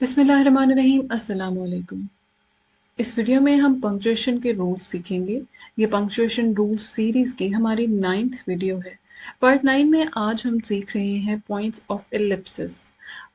बिस्मिल्लाहिर्रहमानिर्रहीम। अस्सलाम वालेकुम। इस वीडियो में हम पंक्चुएशन के रूल्स सीखेंगे। ये पंक्चुएशन रूल्स सीरीज़ की हमारी 9th वीडियो है। पार्ट 9 में आज हम सीख रहे हैं points of Ellipsis.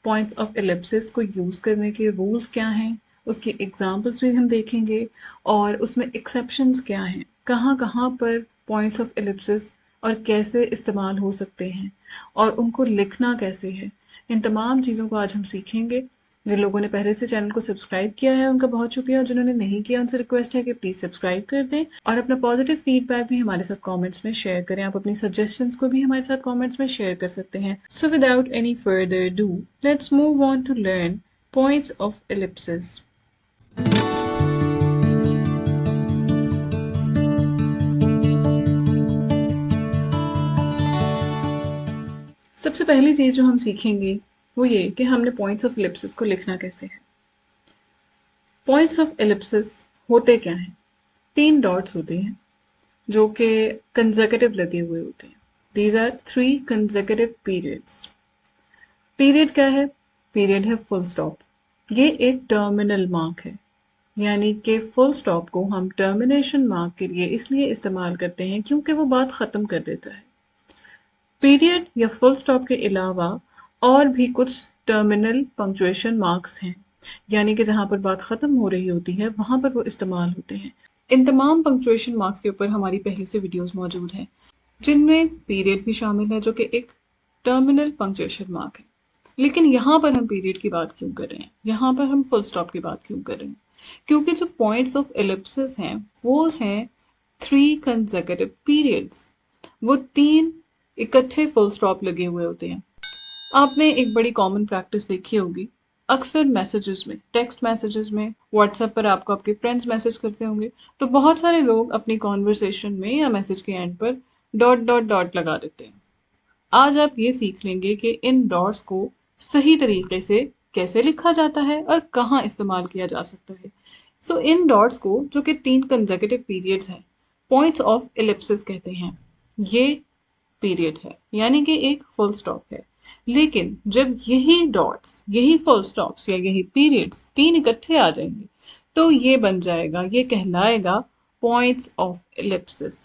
Points of Ellipsis को यूज़ करने के रूल्स क्या हैं, उसके एग्जांपल्स भी हम देखेंगे और उसमें एक्सेप्शंस क्या हैं, कहाँ कहाँ पर पॉइंट्स ऑफ एलिप्सिस और कैसे इस्तेमाल हो सकते हैं और उनको लिखना कैसे है। इन तमाम चीज़ों को आज हम सीखेंगे। जिन लोगों ने पहले से चैनल को सब्सक्राइब किया है उनका बहुत शुक्रिया, और जिन्होंने नहीं किया उनसे रिक्वेस्ट है कि प्लीज़ सब्सक्राइब कर दें और अपना पॉजिटिव फीडबैक भी हमारे साथ कमेंट्स में शेयर करें। आप अपनी सजेशंस को भी हमारे साथ कमेंट्स में शेयर कर सकते हैं। So without any further do, let's move on to learn points of ellipsis. सबसे पहली चीज़ जो हम सीखेंगे वो ये कि हमने पॉइंट्स ऑफ एलिप्सिस को लिखना कैसे है। पॉइंट्स ऑफ एलिप्सिस होते क्या हैं? 3 डॉट्स होते हैं जो कि कंसेक्यूटिव लगे हुए होते हैं। These are 3 consecutive periods. Period क्या है? पीरियड है फुल स्टॉप। ये एक टर्मिनल मार्क है, यानी कि फुल स्टॉप को हम टर्मिनेशन मार्क के लिए इसलिए इस्तेमाल करते हैं क्योंकि वो बात ख़त्म कर देता है। पीरियड या फुल स्टॉप के अलावा और भी कुछ टर्मिनल पंक्चुएशन मार्क्स हैं, यानी कि जहाँ पर बात ख़त्म हो रही होती है वहाँ पर वो इस्तेमाल होते हैं। इन तमाम पंक्चुएशन मार्क्स के ऊपर हमारी पहले से वीडियोस मौजूद हैं, जिनमें पीरियड भी शामिल है जो कि एक टर्मिनल पंक्चुएशन मार्क है। लेकिन यहाँ पर हम पीरियड की बात क्यों कर रहे हैं, यहाँ पर हम फुल स्टॉप की बात क्यों कर रहे हैं? क्योंकि जो पॉइंट्स ऑफ एलिप्सिस हैं वो हैं 3 कंसेक्यूटिव पीरियड्स। वो 3 इकट्ठे फुल स्टॉप लगे हुए होते हैं। आपने एक बड़ी कॉमन प्रैक्टिस देखी होगी, अक्सर मैसेजेस में, टेक्स्ट मैसेजेस में, व्हाट्सएप पर आपको आपके फ्रेंड्स मैसेज करते होंगे, तो बहुत सारे लोग अपनी कॉन्वर्सेशन में या मैसेज के एंड पर डॉट डॉट डॉट लगा देते हैं। आज आप ये सीख लेंगे कि इन डॉट्स को सही तरीके से कैसे लिखा जाता है और कहाँ इस्तेमाल किया जा सकता है। सो इन डॉट्स को, जो कि 3 कंसेक्यूटिव पीरियड्स हैं, पॉइंट्स ऑफ एलिप्सिस कहते हैं। ये पीरियड है, यानी कि एक फुल स्टॉप है। लेकिन जब यही डॉट्स, यही फुल स्टॉप्स या यही पीरियड्स 3 इकट्ठे आ जाएंगे तो ये बन जाएगा, ये कहलाएगा पॉइंट्स ऑफ एलिप्सिस।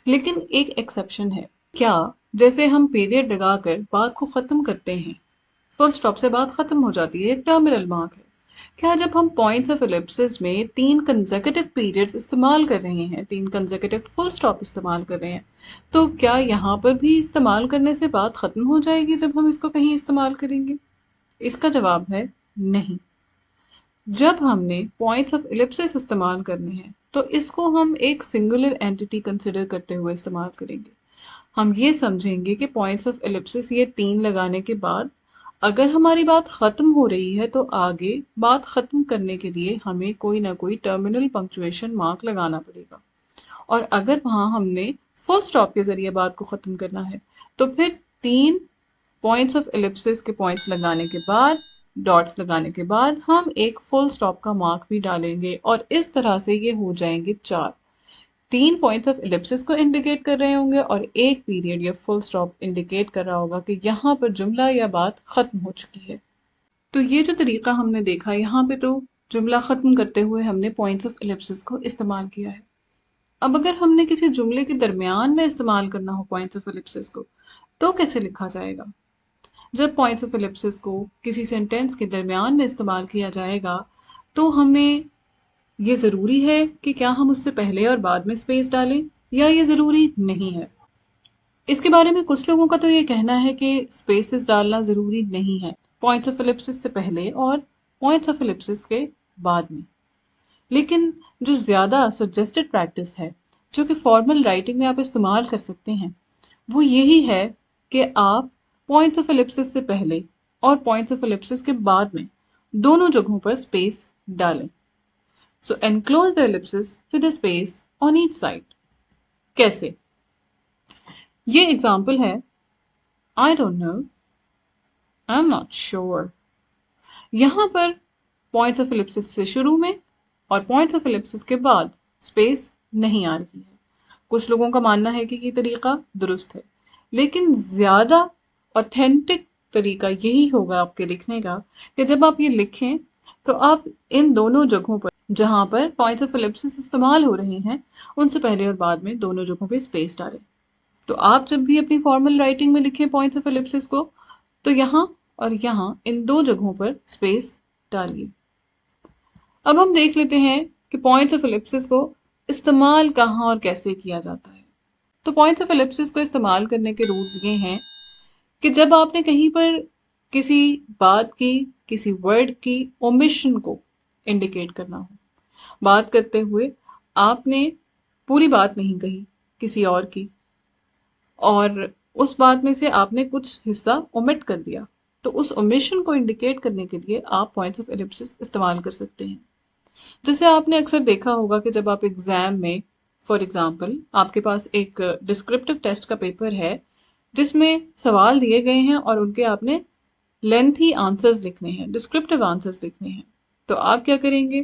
लेकिन एक एक्सेप्शन है। क्या? जैसे हम पीरियड लगाकर बात को ख़त्म करते हैं, फुल स्टॉप से बात ख़त्म हो जाती है, एक टर्मिनल मार्क है। क्या जब हम पॉइंट्स ऑफ एलिप्सिस में 3 कंसेक्यूटिव पीरियड्स इस्तेमाल कर रहे हैं, 3 कंसेक्यूटिव फुल स्टॉप इस्तेमाल कर रहे हैं, तो क्या यहाँ पर भी इस्तेमाल करने से बात ख़त्म हो जाएगी जब हम इसको कहीं इस्तेमाल करेंगे? इसका जवाब है नहीं। जब हमने पॉइंट्स ऑफ एलिप्सिस इस्तेमाल करने हैं तो इसको हम एक सिंगुलर एंटिटी कंसिडर करते हुए इस्तेमाल करेंगे। हम ये समझेंगे कि पॉइंट्स ऑफ एलिप्सिस ये 3 लगाने के बाद अगर हमारी बात ख़त्म हो रही है तो आगे बात ख़त्म करने के लिए हमें कोई ना कोई टर्मिनल पंक्चुएशन मार्क लगाना पड़ेगा। और अगर वहाँ हमने फुल स्टॉप के ज़रिए बात को ख़त्म करना है तो फिर 3 पॉइंट्स ऑफ एलिप्सिस के पॉइंट्स लगाने के बाद, डॉट्स लगाने के बाद हम एक फुल स्टॉप का मार्क भी डालेंगे और इस तरह से ये हो जाएंगे 4। 3 पॉइंट्स ऑफ एलिप्सिस को इंडिकेट कर रहे होंगे और एक पीरियड या फुल स्टॉप इंडिकेट कर रहा होगा कि यहाँ पर जुमला या बात ख़त्म हो चुकी है। तो ये जो तरीका हमने देखा, यहाँ पे तो जुमला ख़त्म करते हुए हमने पॉइंट्स ऑफ एलिप्सिस को इस्तेमाल किया है। अब अगर हमने किसी जुमले के दरमियान में इस्तेमाल करना हो पॉइंट्स ऑफ एलिप्सिस को, तो कैसे लिखा जाएगा? जब पॉइंट्स ऑफ एलिप्सिस को किसी सेंटेंस के दरमियान में इस्तेमाल किया जाएगा तो हमें ये ज़रूरी है कि क्या हम उससे पहले और बाद में स्पेस डालें, या ये ज़रूरी नहीं है? इसके बारे में कुछ लोगों का तो ये कहना है कि स्पेसेस डालना ज़रूरी नहीं है पॉइंट्स ऑफ एलिप्सिस से पहले और पॉइंट्स ऑफ एलिप्सिस के बाद में। लेकिन जो ज़्यादा सजेस्टेड प्रैक्टिस है, जो कि फॉर्मल राइटिंग में आप इस्तेमाल कर सकते हैं, वो यही है कि आप पॉइंट्स ऑफ एलिप्सिस से पहले और पॉइंट्स ऑफ एलिप्सिस के बाद में दोनों जगहों पर स्पेस डालें। So enclose the ellipsis with a space on each side. कैसे? ये एग्जाम्पल है, I don't know, I am not sure. यहाँ पर पॉइंट्स ऑफ एलिप्सिस से शुरू में और पॉइंट्स ऑफ एलिप्सिस के बाद स्पेस नहीं आ रही है। कुछ लोगों का मानना है कि ये तरीका दुरुस्त है, लेकिन ज़्यादा ऑथेंटिक तरीका यही होगा आपके लिखने का कि जब आप ये लिखें तो आप इन दोनों जगहों पर जहां पर पॉइंट्स ऑफ एलिप्सिस इस्तेमाल हो रहे हैं उनसे पहले और बाद में दोनों जगहों पे स्पेस डालें। तो आप जब भी अपनी फॉर्मल राइटिंग में लिखें पॉइंट्स ऑफ एलिप्सिस को तो यहाँ और यहाँ इन दो जगहों पर स्पेस डालिए। अब हम देख लेते हैं कि पॉइंट्स ऑफ एलिप्सिस को इस्तेमाल कहाँ और कैसे किया जाता है। तो पॉइंट्स ऑफ एलिप्सिस को इस्तेमाल करने के रूल्स ये हैं कि जब आपने कहीं पर किसी बात की, किसी वर्ड की ओमिशन को इंडिकेट करना हो, बात करते हुए आपने पूरी बात नहीं कही किसी और की और उस बात में से आपने कुछ हिस्सा ओमिट कर दिया, तो उस ओमिशन को इंडिकेट करने के लिए आप पॉइंट्स ऑफ एलिप्सिस इस्तेमाल कर सकते हैं। जैसे आपने अक्सर देखा होगा कि जब आप एग्जाम में, फॉर एग्जाम्पल आपके पास एक डिस्क्रिप्टिव टेस्ट का पेपर है जिसमें सवाल दिए गए हैं और उनके आपने लेंथी आंसर्स लिखने हैं, डिस्क्रिप्टिव आंसर्स लिखने हैं, तो आप क्या करेंगे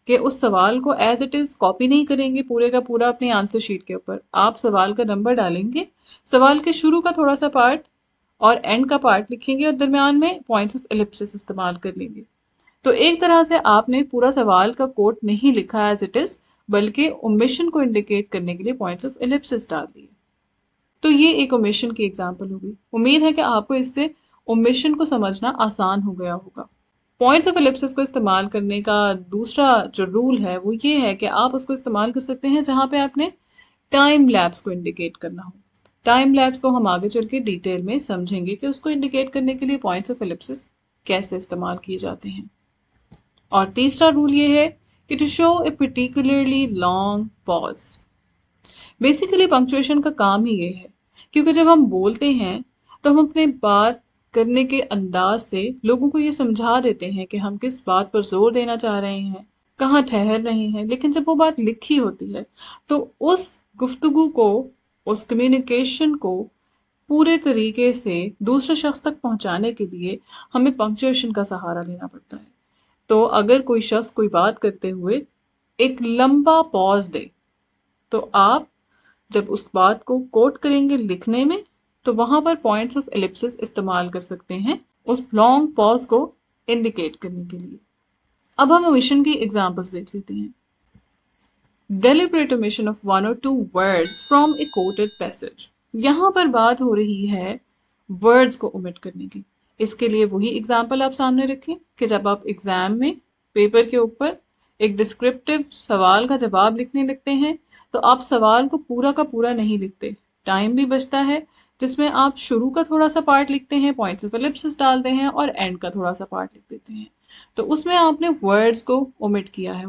कि उस सवाल को एज इट इज कॉपी नहीं करेंगे पूरे का पूरा अपनी आंसर शीट के ऊपर। आप सवाल का नंबर डालेंगे, सवाल के शुरू का थोड़ा सा पार्ट और एंड का पार्ट लिखेंगे और दरमियान में पॉइंट्स ऑफ एलिप्सिस इस्तेमाल कर लेंगे। तो एक तरह से आपने पूरा सवाल का कोट नहीं लिखा एज इट इज, बल्कि ओमिशन को इंडिकेट करने के लिए पॉइंट्स ऑफ एलिप्सिस डाल दिए। तो ये एक ओमिशन की एग्जांपल होगी। उम्मीद है कि आपको इससे ओमिशन को समझना आसान हो गया होगा। पॉइंट्स ऑफ एलिप्सिस को इस्तेमाल करने का दूसरा जो रूल है वो ये है कि आप उसको इस्तेमाल कर सकते हैं जहां पे आपने टाइम लैप्स को इंडिकेट करना हो। टाइम लैप्स को हम आगे चल के डिटेल में समझेंगे कि उसको इंडिकेट करने के लिए पॉइंट्स ऑफ एलिप्सिस कैसे इस्तेमाल किए जाते हैं। और तीसरा रूल ये है कि to show a particularly long pause. Basically punctuation का काम ही ये है, क्योंकि जब हम बोलते हैं तो हम अपने बात करने के अंदाज से लोगों को ये समझा देते हैं कि हम किस बात पर जोर देना चाह रहे हैं, कहाँ ठहर रहे हैं। लेकिन जब वो बात लिखी होती है तो उस गुफ्तगू को, उस कम्युनिकेशन को पूरे तरीके से दूसरे शख्स तक पहुंचाने के लिए हमें पंक्चुएशन का सहारा लेना पड़ता है। तो अगर कोई शख्स कोई बात करते हुए एक लंबा पॉज दे तो आप जब उस बात को कोट करेंगे लिखने में तो वहां पर पॉइंट्स ऑफ एलिप्सिस इस्तेमाल कर सकते हैं उस लॉन्ग पॉज को इंडिकेट करने के लिए। अब हम ओमिशन की एग्जांपल्स देख लेते हैं। डेलिब्रेट ओमिशन ऑफ वन और two words from a quoted passage. यहां पर बात हो रही है वर्ड्स को ओमिट करने की। इसके लिए वही एग्जाम्पल आप सामने रखें कि जब आप एग्जाम में पेपर के ऊपर एक डिस्क्रिप्टिव सवाल का जवाब लिखने लगते हैं तो आप सवाल को पूरा का पूरा नहीं लिखते, टाइम भी बचता है, जिसमें आप शुरू का थोड़ा सा पार्ट लिखते हैं, पॉइंट्स ऑफ एलिप्सिस डालते हैं और एंड का थोड़ा सा पार्ट लिख देते हैं। तो उसमें आपने वर्ड्स को ओमिट किया है।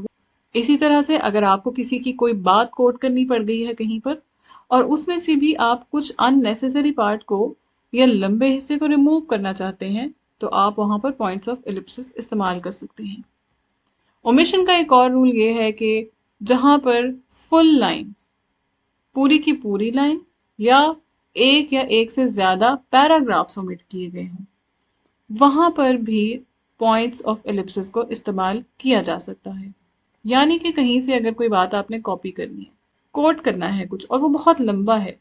इसी तरह से अगर आपको किसी की कोई बात कोट करनी पड़ गई है कहीं पर और उसमें से भी आप कुछ अननेसेसरी पार्ट को या लंबे हिस्से को रिमूव करना चाहते हैं तो आप वहां पर पॉइंट्स ऑफ एलिप्सिस इस्तेमाल कर सकते हैं। ओमिशन का एक और रूल ये है कि जहां पर फुल लाइन, पूरी की पूरी लाइन या एक से ज्यादा पैराग्राफ्स ओमिट किए गए हों, वहां पर भी पॉइंट्स ऑफ एलिप्सिस को इस्तेमाल किया जा सकता है। यानी कि कहीं से अगर कोई बात आपने कॉपी करनी है, कोट करना है कुछ और वो बहुत लंबा है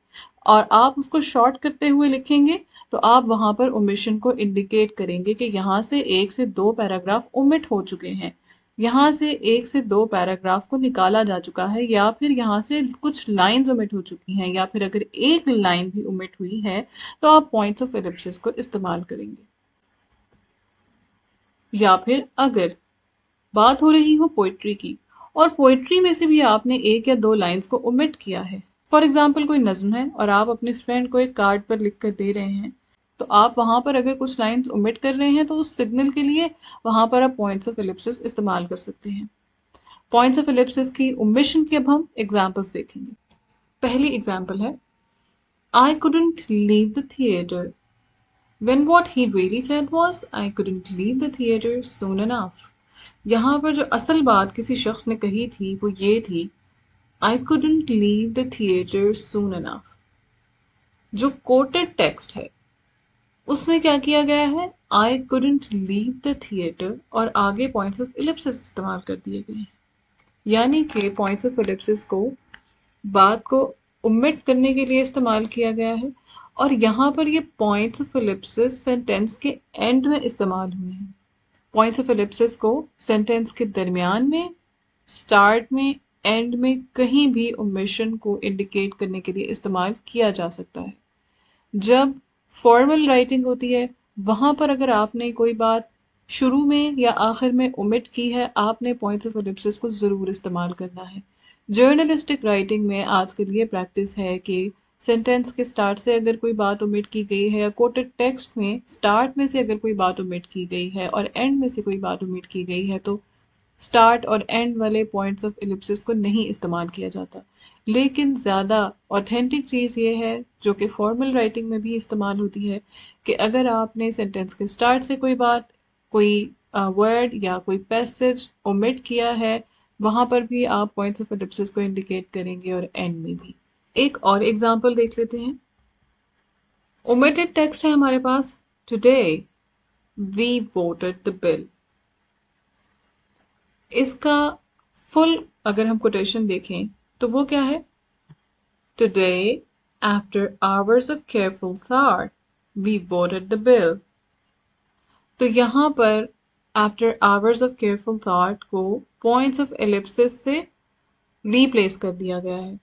और आप उसको शॉर्ट करते हुए लिखेंगे तो आप वहां पर ओमिशन को इंडिकेट करेंगे कि यहाँ से 1 से 2 पैराग्राफ ओमिट हो चुके हैं, यहाँ से 1 से 2 पैराग्राफ को निकाला जा चुका है, या फिर यहाँ से कुछ लाइंस ओमिट हो चुकी हैं, या फिर अगर एक लाइन भी ओमिट हुई है तो आप पॉइंट्स ऑफ एलिप्सिस को इस्तेमाल करेंगे। या फिर अगर बात हो रही हो पोइट्री की और पोइट्री में से भी आपने 1 या 2 लाइंस को ओमिट किया है, फॉर एग्जाम्पल कोई नज्म है और आप अपने फ्रेंड को एक कार्ड पर लिख कर दे रहे हैं, तो आप वहां पर अगर कुछ लाइंस ओमिट कर रहे हैं तो उस सिग्नल के लिए वहां पर आप पॉइंट्स ऑफ एलिप्सिस इस्तेमाल कर सकते हैं। पॉइंट्स ऑफ एलिप्सिस की ओमिशन की अब हम एग्जाम्पल्स देखेंगे। पहली एग्जाम्पल है, I couldn't leave the theatre when what he really said was I couldn't leave the theater soon enough। यहाँ पर जो असल बात किसी शख्स ने कही थी वो ये थी, I couldn't leave the theater soon enough। जो कोटेड टेक्स्ट है उसमें क्या किया गया है, I couldn't leave the theater और आगे पॉइंट्स ऑफ एलिप्सिस इस्तेमाल कर दिए गए हैं। यानी कि पॉइंट्स ऑफ एलिप्सिस को बात को ओमिट करने के लिए इस्तेमाल किया गया है और यहाँ पर ये पॉइंट्स ऑफ एलिप्सिस सेंटेंस के एंड में इस्तेमाल हुए हैं। पॉइंट्स ऑफ एलिप्सिस को सेंटेंस के दरमियान में, स्टार्ट में, एंड में कहीं भी ओमिशन को इंडिकेट करने के लिए इस्तेमाल किया जा सकता है। जब फॉर्मल राइटिंग होती है वहां पर अगर आपने कोई बात शुरू में या आखिर में ओमिट की है, आपने पॉइंट्स ऑफ एलिप्सिस को ज़रूर इस्तेमाल करना है। जर्नलिस्टिक राइटिंग में आजकल ये प्रैक्टिस है कि सेंटेंस के स्टार्ट से अगर कोई बात ओमिट की गई है या कोटेड टेक्स्ट में स्टार्ट में से अगर कोई बात ओमिट की गई है और एंड में से कोई बात ओमिट की गई है तो स्टार्ट और एंड वाले पॉइंट्स ऑफ एलिप्सिस को नहीं इस्तेमाल किया जाता। लेकिन ज़्यादा ऑथेंटिक चीज़ ये है जो कि फॉर्मल राइटिंग में भी इस्तेमाल होती है कि अगर आपने सेंटेंस के स्टार्ट से कोई बात, कोई वर्ड या कोई पैसेज ओमिट किया है, वहाँ पर भी आप पॉइंट्स ऑफ एलिप्सिस को इंडिकेट करेंगे और एंड में भी। एक और एग्जांपल देख लेते हैं। ओमिटेड टेक्स्ट है हमारे पास, today we voted the bill. इसका फुल अगर हम कोटेशन देखें तो वो क्या है? Today after hours of careful thought we voted the bill. तो यहाँ पर after hours of careful thought को पॉइंट्स ऑफ एलिप्सिस से रिप्लेस कर दिया गया है।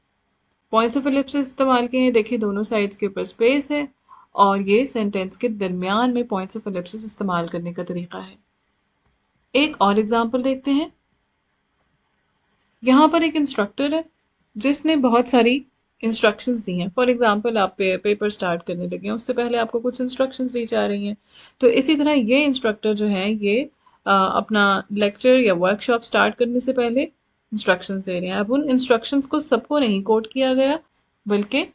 पॉइंट्स ऑफ एलिप्सिस इस्तेमाल किए हैं, देखिए दोनों साइड्स के ऊपर स्पेस है और ये सेंटेंस के दरमियान में पॉइंट्स ऑफ एलिप्सिस इस्तेमाल करने का तरीका है। एक और एग्जांपल देखते हैं। यहाँ पर एक इंस्ट्रक्टर है जिसने बहुत सारी इंस्ट्रक्शंस दी हैं। फॉर एग्जांपल आप पेपर स्टार्ट करने लगे हैं, उससे पहले आपको कुछ इंस्ट्रक्शंस दी जा रही हैं। तो इसी तरह ये इंस्ट्रक्टर जो है ये अपना लेक्चर या वर्कशॉप स्टार्ट करने से पहले इंस्ट्रक्शंस दे रहे हैं। अब उन इंस्ट्रक्शंस को सबको नहीं कोट किया गया, बल्कि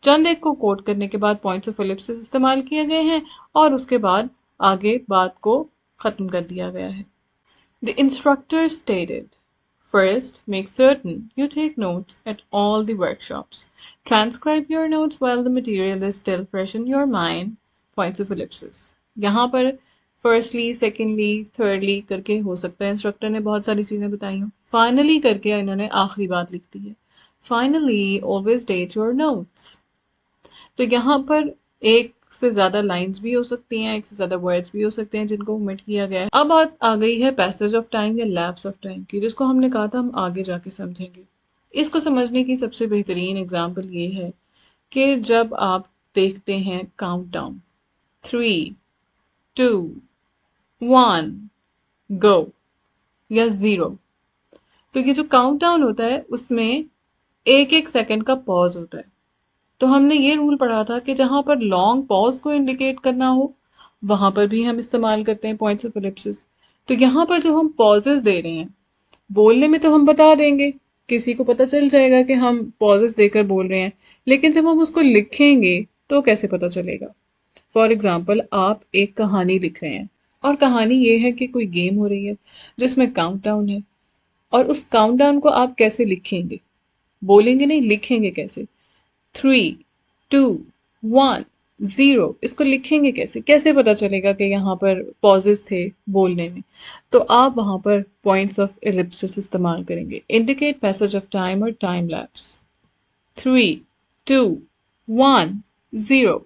चंद एक को कोट करने के बाद पॉइंट्स ऑफ एलिप्सिस इस्तेमाल किए गए हैं और उसके बाद आगे बात को ख़त्म कर दिया गया है। The instructor stated, first, make certain you take notes at all the workshops. Transcribe your notes while the material is still fresh in your mind. Points of ellipsis. यहाँ पर firstly, secondly, thirdly करके हो सकता है instructor ने बहुत सारी चीज़ें बताई हों। Finally करके इन्होंने आखिरी बात लिख दी है। Finally, always date your notes. तो यहाँ पर एक से ज़्यादा लाइंस भी हो सकती हैं, एक से ज़्यादा वर्ड्स भी हो सकते हैं जिनको ओमिट किया गया है। अब बात आ गई है पैसेज ऑफ टाइम या लैप्स ऑफ टाइम की, जिसको हमने कहा था हम आगे जाके समझेंगे। इसको समझने की सबसे बेहतरीन एग्जाम्पल ये है कि जब आप देखते हैं काउंटडाउन 3, 2, 1 गो या 0, तो ये जो काउंटडाउन होता है उसमें एक एक सेकंड का पॉज होता है। तो हमने ये रूल पढ़ा था कि जहां पर लॉन्ग पॉज को इंडिकेट करना हो वहां पर भी हम इस्तेमाल करते हैं पॉइंट्स ऑफ एलिप्सिस। तो यहाँ पर जो हम पॉजेस दे रहे हैं, बोलने में तो हम बता देंगे, किसी को पता चल जाएगा कि हम पॉजेस देकर बोल रहे हैं, लेकिन जब हम उसको लिखेंगे तो कैसे पता चलेगा? फॉर एग्जाम्पल आप एक कहानी लिख रहे हैं और कहानी ये है कि कोई गेम हो रही है जिसमें काउंटडाउन है, और उस काउंटडाउन को आप कैसे लिखेंगे? बोलेंगे नहीं, लिखेंगे कैसे? 3, 2, 1, 0 इसको लिखेंगे कैसे? कैसे पता चलेगा कि यहाँ पर पॉजेस थे बोलने में? तो आप वहाँ पर पॉइंट्स ऑफ एलिप्सिस इस्तेमाल करेंगे। इंडिकेट पैसेज ऑफ टाइम और टाइम लैप्स। 3, 2, 1, 0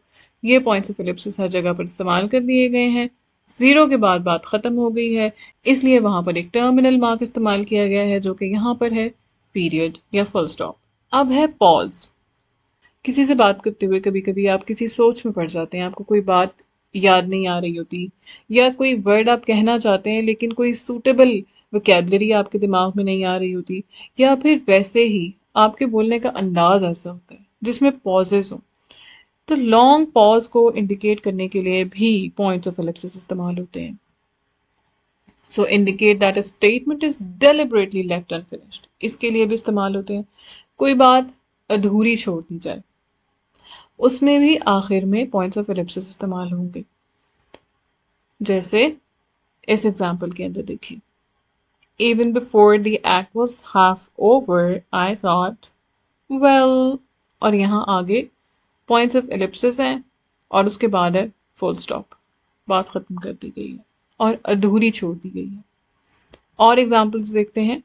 ये पॉइंट्स ऑफ एलिप्सिस हर जगह पर इस्तेमाल कर दिए गए हैं। 0 के बाद बात ख़त्म हो गई है, इसलिए वहाँ पर एक टर्मिनल मार्क इस्तेमाल किया गया है जो कि यहाँ पर है पीरियड या फुल स्टॉप। अब है पॉज। किसी से बात करते हुए कभी कभी आप किसी सोच में पड़ जाते हैं, आपको कोई बात याद नहीं आ रही होती, या कोई वर्ड आप कहना चाहते हैं लेकिन कोई सूटेबल वोकैबुलरी आपके दिमाग में नहीं आ रही होती, या फिर वैसे ही आपके बोलने का अंदाज ऐसा होता है जिसमें पॉजेस हो। तो लॉन्ग पॉज को इंडिकेट करने के लिए भी पॉइंट्स ऑफ एलिप्सिस इस्तेमाल होते हैं। So indicate that a statement is deliberately left unfinished, इसके लिए भी इस्तेमाल होते हैं। कोई बात अधूरी छोड़ दी जाए, उसमें भी आखिर में पॉइंट्स ऑफ एलिप्सिस इस्तेमाल होंगे। जैसे इस एग्जांपल के अंदर देखिए, even before the act was half over I thought well, और यहाँ आगे पॉइंट्स ऑफ एलिप्सिस हैं और उसके बाद है फुल स्टॉप, बात खत्म कर दी गई है और अधूरी छोड़ दी गई है। और एग्जांपल्स देखते हैं।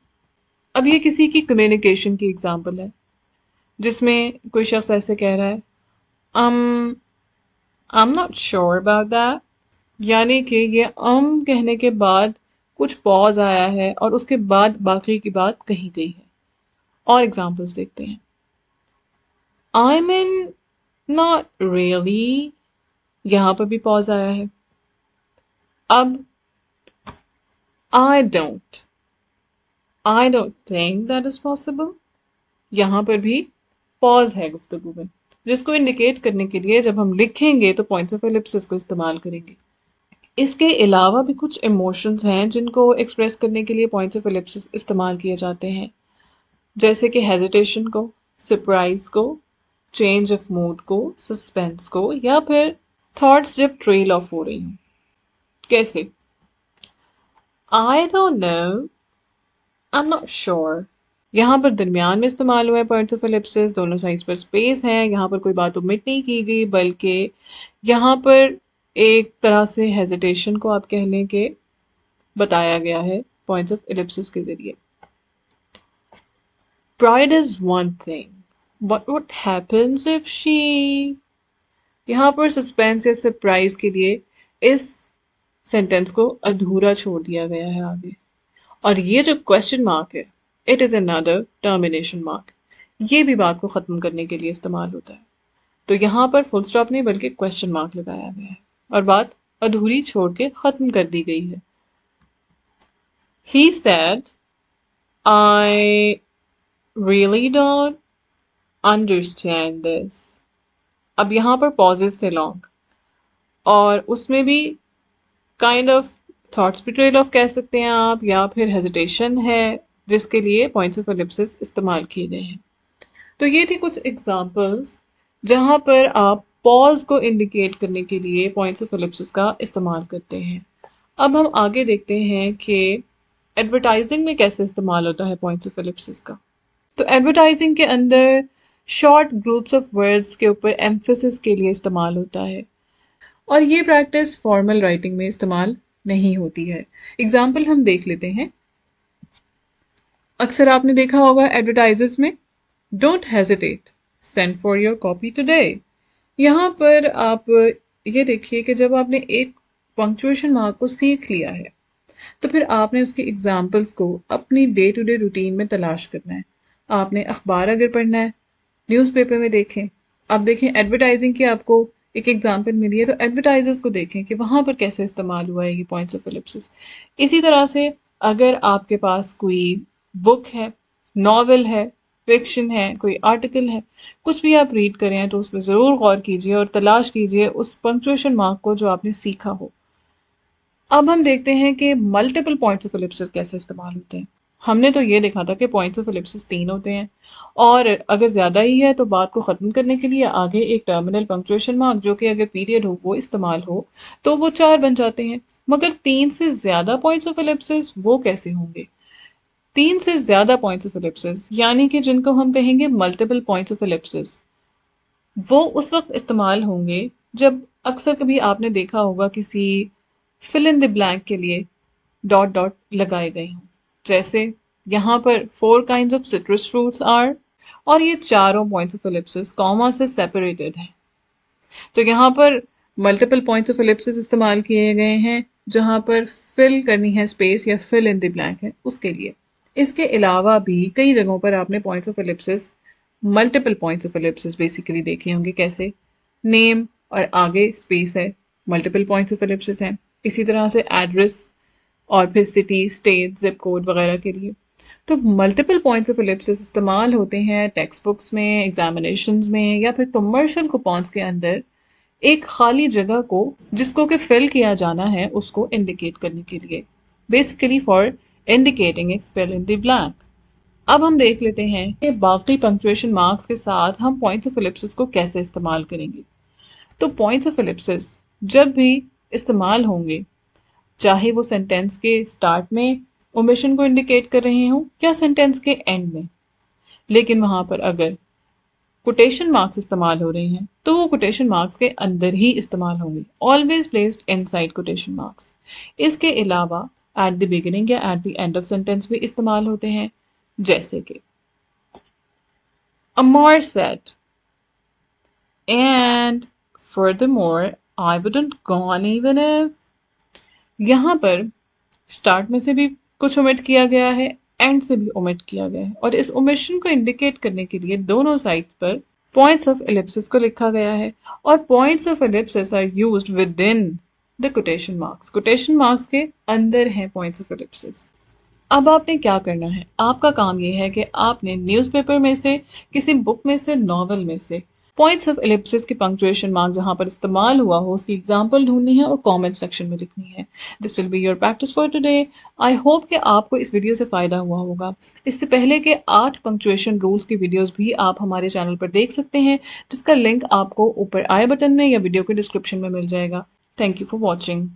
अब ये किसी की कम्युनिकेशन की एग्जांपल है जिसमें कोई शख्स ऐसे कह रहा है, आई am not sure about that, यानी कि ये कहने के बाद कुछ पॉज आया है और उसके बाद बाकी की बात कही गई है। और एग्जांपल्स देखते हैं। आई मीन नॉट रियली, यहां पर भी पॉज आया है। अब I don't think that is possible, यहां पर भी पॉज है गुफ्तगू में, जिसको इंडिकेट करने के लिए जब हम लिखेंगे तो पॉइंट्स ऑफ एलिप्सिस को इस्तेमाल करेंगे। इसके अलावा भी कुछ इमोशंस हैं जिनको एक्सप्रेस करने के लिए पॉइंट्स ऑफ एलिप्सिस इस्तेमाल किए जाते हैं, जैसे कि हेजिटेशन को, सरप्राइज को, चेंज ऑफ मूड को, सस्पेंस को, या फिर थॉट्स जब ट्रेल ऑफ हो रही हूँ। कैसे? आई don't know, I am not sure, यहाँ पर दरमियान में इस्तेमाल हुआ है पॉइंट्स ऑफ एलिप्सिस, दोनों साइड्स पर स्पेस है, यहाँ पर कोई बात ओमिट नहीं की गई, बल्कि यहाँ पर एक तरह से हेजिटेशन को आप कह लें कि बताया गया है पॉइंट्स ऑफ एलिप्सिस के जरिए। Pride is one thing, but what happens if she, यहाँ पर सस्पेंस या सरप्राइज के लिए इस सेंटेंस को अधूरा छोड़ दिया गया है आगे। और ये जो क्वेश्चन मार्क है, it is another termination mark, ये भी बात को खत्म करने के लिए इस्तेमाल होता है। तो यहाँ पर फुल स्टॉप नहीं बल्कि क्वेश्चन मार्क लगाया गया है और बात अधूरी छोड़ के खत्म कर दी गई है। He said, I really don't understand this. अब यहाँ पर पॉजेस थे लॉन्ग और उसमें भी काइंड ऑफ थॉट्स भी ट्रेल ऑफ कह सकते हैं आप, या फिर हेजिटेशन है जिसके लिए पॉइंट्स ऑफ एलिप्सिस इस्तेमाल किए गए हैं। तो ये थी कुछ एग्जांपल्स जहां पर आप पॉज को इंडिकेट करने के लिए पॉइंट्स ऑफ एलिप्सिस का इस्तेमाल करते हैं। अब हम आगे देखते हैं कि एडवर्टाइजिंग में कैसे इस्तेमाल होता है पॉइंट्स ऑफ एलिप्सिस का। तो एडवर्टाइजिंग के अंदर शॉर्ट ग्रुप्स ऑफ वर्ड्स के ऊपर एम्फेसिस के लिए इस्तेमाल होता है और ये प्रैक्टिस फॉर्मल राइटिंग में इस्तेमाल नहीं होती है। एग्जाम्पल हम देख लेते हैं। अक्सर आपने देखा होगा एडवर्टाइजर्स में, don't hesitate, send for your copy today. यहाँ पर आप ये देखिए कि जब आपने एक पंक्चुएशन मार्क को सीख लिया है तो फिर आपने उसके एग्जाम्पल्स को अपनी डे टू डे रूटीन में तलाश करना है। आपने अखबार अगर पढ़ना है, न्यूज़पेपर में देखें, आप देखें एडवर्टाइजिंग की आपको एक एग्जाम्पल मिली है तो एडवर्टाइजर्स को देखें कि वहाँ पर कैसे इस्तेमाल हुआ है ये पॉइंट्स ऑफ एलिप्सिस। इसी तरह से अगर आपके पास कोई बुक है, नॉवल है, फिक्शन है, कोई आर्टिकल है, कुछ भी आप रीड करें तो उसमें ज़रूर गौर कीजिए और तलाश कीजिए उस पंक्चुएशन मार्क को जो आपने सीखा हो। अब हम देखते हैं कि मल्टीपल पॉइंट्स ऑफ एलिप्सिस कैसे इस्तेमाल होते हैं। हमने तो ये देखा था कि पॉइंट्स ऑफ एलिप्सिस 3 होते हैं और अगर ज़्यादा ही है तो बात को ख़त्म करने के लिए आगे एक टर्मिनल पंक्चुएशन मार्क जो कि अगर पीरियड हो वो इस्तेमाल हो तो वो 4 बन जाते हैं। मगर 3 से ज़्यादा पॉइंट्स ऑफ एलिप्सिस वो कैसे होंगे? 3 से ज़्यादा पॉइंट्स ऑफ एलिप्सिस यानी कि जिनको हम कहेंगे मल्टीपल पॉइंट्स ऑफ एलिप्सिस, वो उस वक्त इस्तेमाल होंगे जब अक्सर कभी आपने देखा होगा किसी फिल इन द ब्लैंक के लिए डॉट डॉट लगाए गए हों। जैसे यहाँ पर 4 kinds of citrus fruits are, और ये चारों पॉइंट्स ऑफ एलिप्सिस कॉमा से सेपरेटेड हैं। तो यहाँ पर मल्टीपल पॉइंट्स ऑफ एलिप्सिस इस्तेमाल किए गए हैं जहाँ पर फिल करनी है स्पेस या फिल इन द ब्लैंक है उसके लिए। इसके अलावा भी कई जगहों पर आपने points of Ellipsis, multiple points of Ellipsis basically देखे होंगे। कैसे? नेम और आगे स्पेस है, मल्टीपल पॉइंट्स ऑफ एलिप्सिस हैं। इसी तरह से एड्रेस और फिर सिटी, स्टेट, जिप कोड वगैरह के लिए। तो मल्टीपल पॉइंट्स ऑफ एलिप्सिस इस्तेमाल होते हैं टेक्स्ट बुक्स में, एग्जामिनेशंस में, या फिर कमर्शियल कूपन्स के अंदर एक खाली जगह को जिसको कि फिल किया जाना है उसको इंडिकेट करने के लिए, basically for indicating a fill in the blank. अब हम देख लेते हैं कि बाकी पंक्चुएशन मार्क्स के साथ हम पॉइंट्स ऑफ एलिप्सिस को कैसे इस्तेमाल करेंगे। तो पॉइंट्स ऑफ एलिप्सिस जब भी इस्तेमाल होंगे, चाहे वो सेंटेंस के स्टार्ट में ओमिशन को इंडिकेट कर रहे हों या सेंटेंस के एंड में, लेकिन वहां पर अगर कोटेशन मार्क्स इस्तेमाल हो रहे हैं तो वो कोटेशन मार्क्स के अंदर ही इस्तेमाल होंगे, always placed inside quotation marks. इसके अलावा एट द बिगिनिंग या at the end of sentence भी इस्तेमाल होते हैं, जैसे कि Amar said, and furthermore I wouldn't gone even if. यहाँ पर स्टार्ट में से भी कुछ ओमिट किया गया है, एंड से भी ओमिट किया गया है, और इस ओमिशन को इंडिकेट करने के लिए दोनों साइड पर पॉइंट्स ऑफ एलिप्सिस को लिखा गया है, और points of ellipsis are used within the quotation marks. Quotation marks के अंदर हैं पॉइंट्स ऑफ एलिप्सिस। अब आपने क्या करना है, आपका काम ये है कि आपने न्यूज़पेपर में से, किसी बुक में से, नॉवल में से पॉइंट्स ऑफ एलिप्सिस की पंक्चुएशन मार्क जहां पर इस्तेमाल हुआ हो उसकी एग्जांपल ढूंढनी है और कमेंट सेक्शन में लिखनी है। This will be your practice for today. I hope कि आपको इस वीडियो से फ़ायदा हुआ होगा। इससे पहले के 8 पंक्चुएशन रूल्स की वीडियोस भी आप हमारे चैनल पर देख सकते हैं, जिसका लिंक आपको ऊपर आई बटन में या वीडियो के डिस्क्रिप्शन में मिल जाएगा। Thank you for watching.